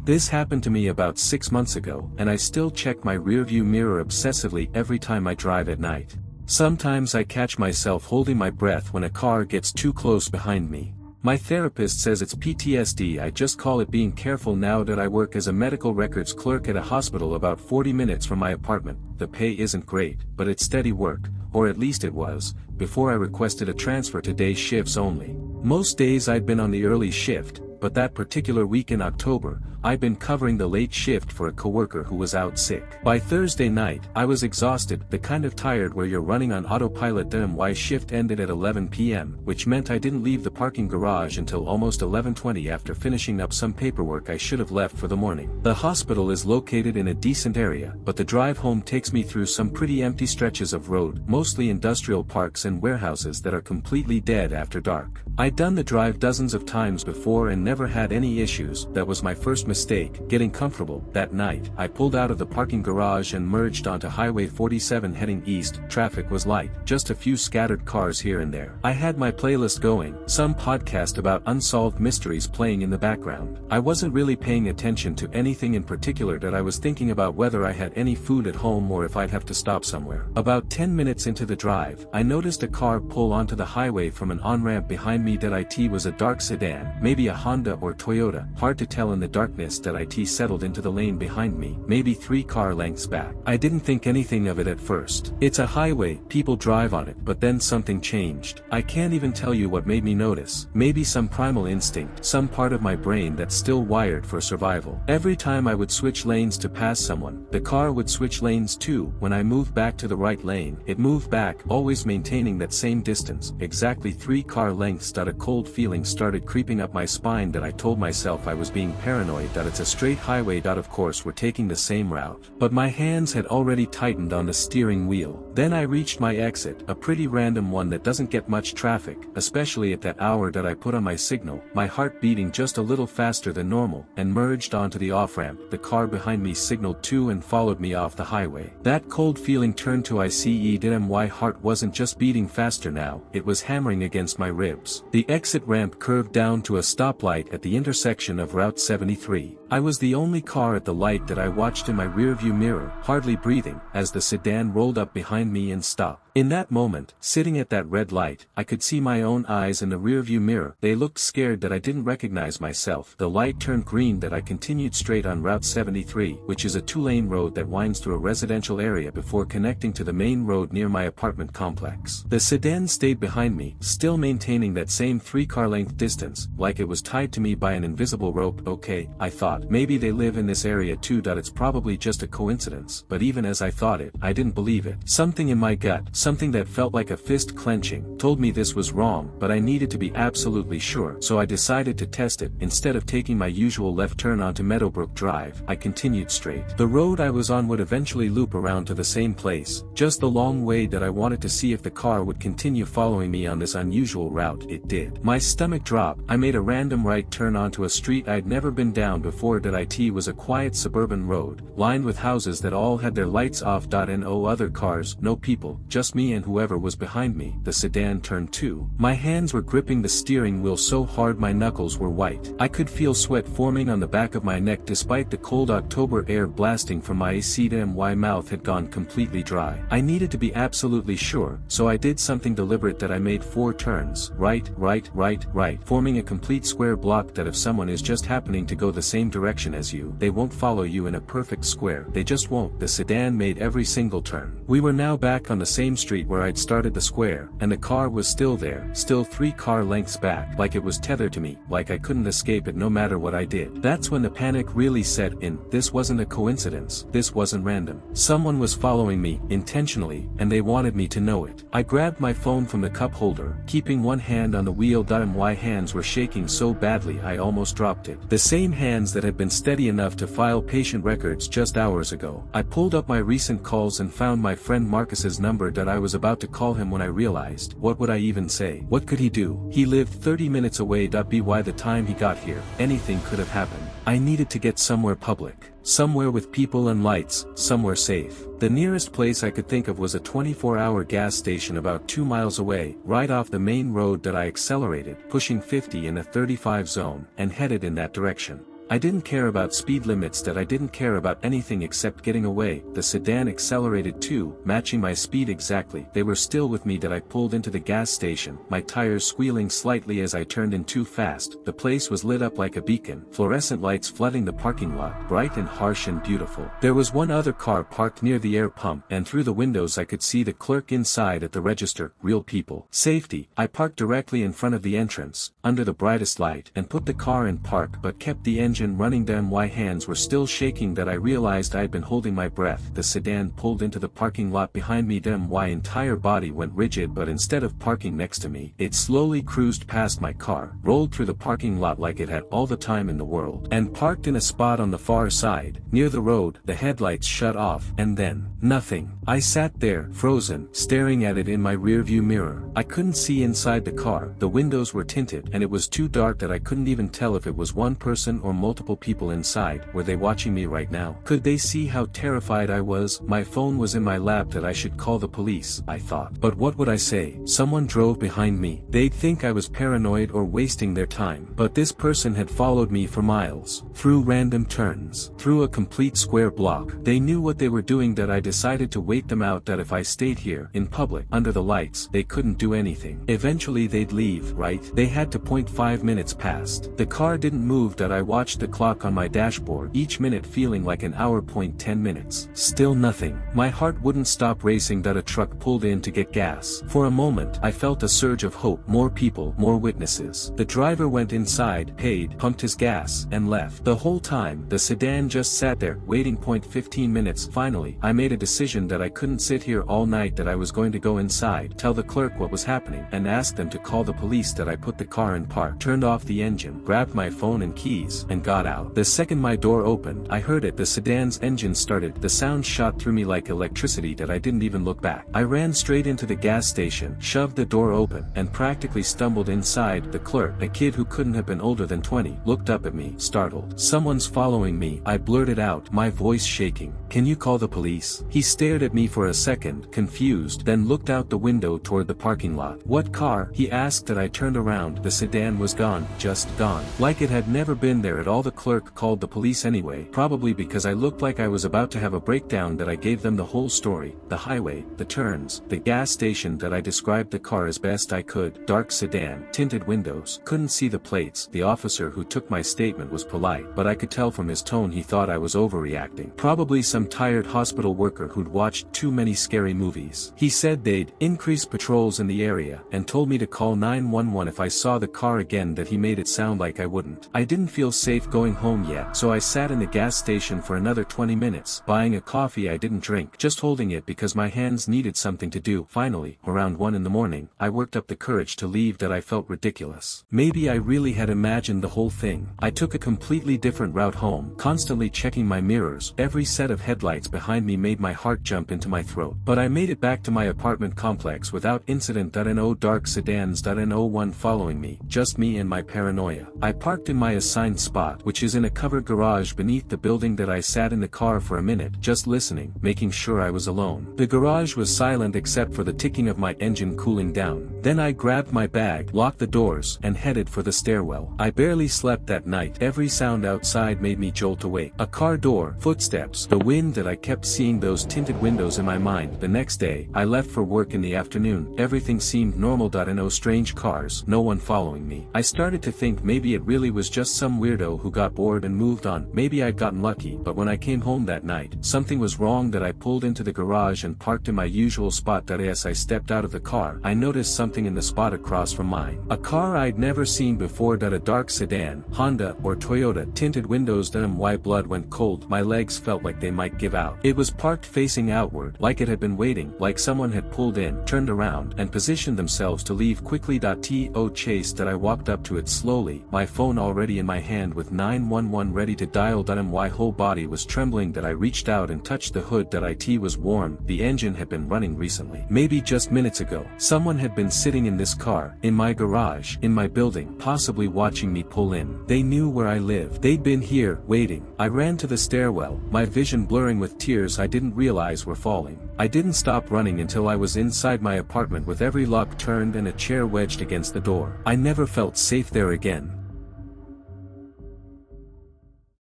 This happened to me about 6 months ago, and I still check my rearview mirror obsessively every time I drive at night. Sometimes I catch myself holding my breath when a car gets too close behind me. My therapist says it's PTSD. I just call it being careful now that I work as a medical records clerk at a hospital about 40 minutes from my apartment. The pay isn't great, but it's steady work, or at least it was, before I requested a transfer to day shifts only. Most days I'd been on the early shift, but that particular week in October, I'd been covering the late shift for a coworker who was out sick. By Thursday night, I was exhausted, the kind of tired where you're running on autopilot. My shift ended at 11 p.m., which meant I didn't leave the parking garage until almost 11:20 after finishing up some paperwork I should have left for the morning. The hospital is located in a decent area, but the drive home takes me through some pretty empty stretches of road, mostly industrial parks and warehouses that are completely dead after dark. I'd done the drive dozens of times before and never had any issues. That was my first mistake, getting comfortable. That night, I pulled out of the parking garage and merged onto Highway 47 heading east. Traffic was light, just a few scattered cars here and there. I had my playlist going, some podcast about unsolved mysteries playing in the background. I wasn't really paying attention to anything in particular. That I was thinking about whether I had any food at home or if I'd have to stop somewhere. About 10 minutes into the drive, I noticed a car pull onto the highway from an on-ramp behind me. That it was a dark sedan, maybe a Honda or Toyota, hard to tell in the darkness. That it settled into the lane behind me, maybe 3 car lengths back. I didn't think anything of it at first. It's a highway, people drive on it, but then something changed. I can't even tell you what made me notice. Maybe some primal instinct, some part of my brain that's still wired for survival. Every time I would switch lanes to pass someone, the car would switch lanes too. When I moved back to the right lane, it moved back, always maintaining that same distance, exactly 3 car lengths. A cold feeling started creeping up my spine. That I told myself I was being paranoid. That it's a straight highway. Of course we're taking the same route. But my hands had already tightened on the steering wheel. Then I reached my exit, a pretty random one that doesn't get much traffic, especially at that hour. That I put on my signal, my heart beating just a little faster than normal, and merged onto the off-ramp. The car behind me signaled too and followed me off the highway. That cold feeling turned to ice. My heart wasn't just beating faster now, it was hammering against my ribs. The exit ramp curved down to a stoplight at the intersection of Route 73. I was the only car at the light. That I watched in my rearview mirror, hardly breathing, as the sedan rolled up behind me and stopped. In that moment, sitting at that red light, I could see my own eyes in the rearview mirror. They looked scared. That I didn't recognize myself. The light turned green. That I continued straight on Route 73, which is a 2-lane road that winds through a residential area before connecting to the main road near my apartment complex. The sedan stayed behind me, still maintaining that same 3-car length distance, like it was tied to me by an invisible rope. Okay, I thought, maybe they live in this area too. It's probably just a coincidence. But even as I thought it, I didn't believe it. Something in my gut, something that felt like a fist clenching, told me this was wrong, but I needed to be absolutely sure. So I decided to test it. Instead of taking my usual left turn onto Meadowbrook Drive, I continued straight. The road I was on would eventually loop around to the same place, just the long way. That I wanted to see if the car would continue following me on this unusual route. It did. My stomach dropped. I made a random right turn onto a street I'd never been down before. It was a quiet suburban road, lined with houses that all had their lights off. No other cars, no people, just me and whoever was behind me. The sedan turned too. My hands were gripping the steering wheel so hard my knuckles were white. I could feel sweat forming on the back of my neck despite the cold October air blasting from my AC. My mouth had gone completely dry. I needed to be absolutely sure, so I did something deliberate. That I made 4 turns, right, forming a complete square block. That if someone is just happening to go the same direction as you, they won't follow you in a perfect square. They just won't. The sedan made every single turn. We were now back on the same street where I'd started the square, and the car was still there, still 3 car lengths back, like it was tethered to me, like I couldn't escape it no matter what I did. That's when the panic really set in. This wasn't a coincidence. This wasn't random. Someone was following me, intentionally, and they wanted me to know it. I grabbed my phone from the cup holder, keeping one hand on the wheel. My hands were shaking so badly I almost dropped it. The same hands that had been steady enough to file patient records just hours ago. I pulled up my recent calls and found my friend Marcus's number. I was about to call him when I realized, what would I even say? What could he do? He lived 30 minutes away. By the time he got here, anything could have happened. I needed to get somewhere public. Somewhere with people and lights, somewhere safe. The nearest place I could think of was a 24-hour gas station about 2 miles away, right off the main road. I accelerated, pushing 50 in a 35 zone, and headed in that direction. I didn't care about speed limits, that I didn't care about anything except getting away. The sedan accelerated too, matching my speed exactly. They were still with me that I pulled into the gas station, my tires squealing slightly as I turned in too fast. The place was lit up like a beacon, fluorescent lights flooding the parking lot, bright and harsh and beautiful. There was one other car parked near the air pump, and through the windows I could see the clerk inside at the register. Real people. Safety. I parked directly in front of the entrance, under the brightest light, and put the car in park but kept the engine running. My hands were still shaking that I realized I'd been holding my breath. The sedan pulled into the parking lot behind me. My entire body went rigid, but instead of parking next to me, it slowly cruised past my car, rolled through the parking lot like it had all the time in the world, and parked in a spot on the far side, near the road. The headlights shut off, and then, nothing. I sat there, frozen, staring at it in my rearview mirror. I couldn't see inside the car. The windows were tinted, and it was too dark that I couldn't even tell if it was one person or multiple people inside. Were they watching me right now? Could they see how terrified I was? My phone was in my lap. That I should call the police, I thought. But what would I say? Someone drove behind me. They'd think I was paranoid or wasting their time. But this person had followed me for miles, through random turns, through a complete square block. They knew what they were doing. That I decided to wait them out. That if I stayed here, in public, under the lights, they couldn't do anything. Eventually they'd leave, right? They had to. 5 minutes passed. The car didn't move. That I watched the clock on my dashboard, each minute feeling like an hour. 10 minutes. Still nothing. My heart wouldn't stop racing. That a truck pulled in to get gas. For a moment, I felt a surge of hope. More people, more witnesses. The driver went inside, paid, pumped his gas, and left. The whole time, the sedan just sat there, waiting. 15 minutes. Finally, I made a decision that I couldn't sit here all night. That I was going to go inside, tell the clerk what was happening, and ask them to call the police. That I put the car in park, turned off the engine, grabbed my phone and keys, and got out. The second my door opened, I heard it. The sedan's engine started. The sound shot through me like electricity. That I didn't even look back. I ran straight into the gas station, shoved the door open, and practically stumbled inside. The clerk, a kid who couldn't have been older than 20, looked up at me, startled. "Someone's following me," I blurted out, my voice shaking. "Can you call the police?" He stared at me for a second, confused, then looked out the window toward the parking lot. "What car?" he asked. That I turned around. The sedan was gone, just gone. Like it had never been there at all. The clerk called the police anyway, probably because I looked like I was about to have a breakdown. That I gave them the whole story, the highway, the turns, the gas station. That I described the car as best I could. Dark sedan, tinted windows, couldn't see the plates. The officer who took my statement was polite, but I could tell from his tone he thought I was overreacting. Probably some tired hospital worker who'd watched too many scary movies. He said they'd increase patrols in the area, and told me to call 911 if I saw the car again. That he made it sound like I wouldn't. I didn't feel safe going home yet, so I sat in the gas station for another 20 minutes, buying a coffee I didn't drink, just holding it because my hands needed something to do. Finally, around 1 in the morning, I worked up the courage to leave. That I felt ridiculous. Maybe I really had imagined the whole thing. I took a completely different route home, constantly checking my mirrors. Every set of headlights behind me made my heart jump into my throat. But I made it back to my apartment complex without incident. No dark sedans. No one following me, just me and my paranoia. I parked in my assigned spot, which is in a covered garage beneath the building. That I sat in the car for a minute, just listening, making sure I was alone. The garage was silent except for the ticking of my engine cooling down. Then I grabbed my bag, locked the doors, and headed for the stairwell. I barely slept that night. Every sound outside made me jolt awake. A car door, footsteps, the wind. That I kept seeing those tinted windows in my mind. The next day, I left for work in the afternoon. Everything seemed normal. No strange cars, no one following me. I started to think maybe it really was just some weirdo who got bored and moved on. Maybe I'd gotten lucky. But when I came home that night, something was wrong. That I pulled into the garage and parked in my usual spot. As I stepped out of the car, I noticed something in the spot across from mine. A car I'd never seen before. A dark sedan, Honda or Toyota, tinted windows. My blood went cold. My legs felt like they might give out. It was parked facing outward, like it had been waiting, like someone had pulled in, turned around, and positioned themselves to leave quickly. To chase. I walked up to it slowly, my phone already in my hand with 911 ready to dial. My whole body was trembling. I reached out and touched the hood. It was warm. The engine had been running recently, maybe just minutes ago. Someone had been sitting in this car, in my garage, in my building, possibly watching me pull in. They knew where I lived. They'd been here, waiting. I ran to the stairwell, my vision blurring with tears I didn't realize were falling. I didn't stop running until I was inside my apartment with every lock turned and a chair wedged against the door. I never felt safe there again.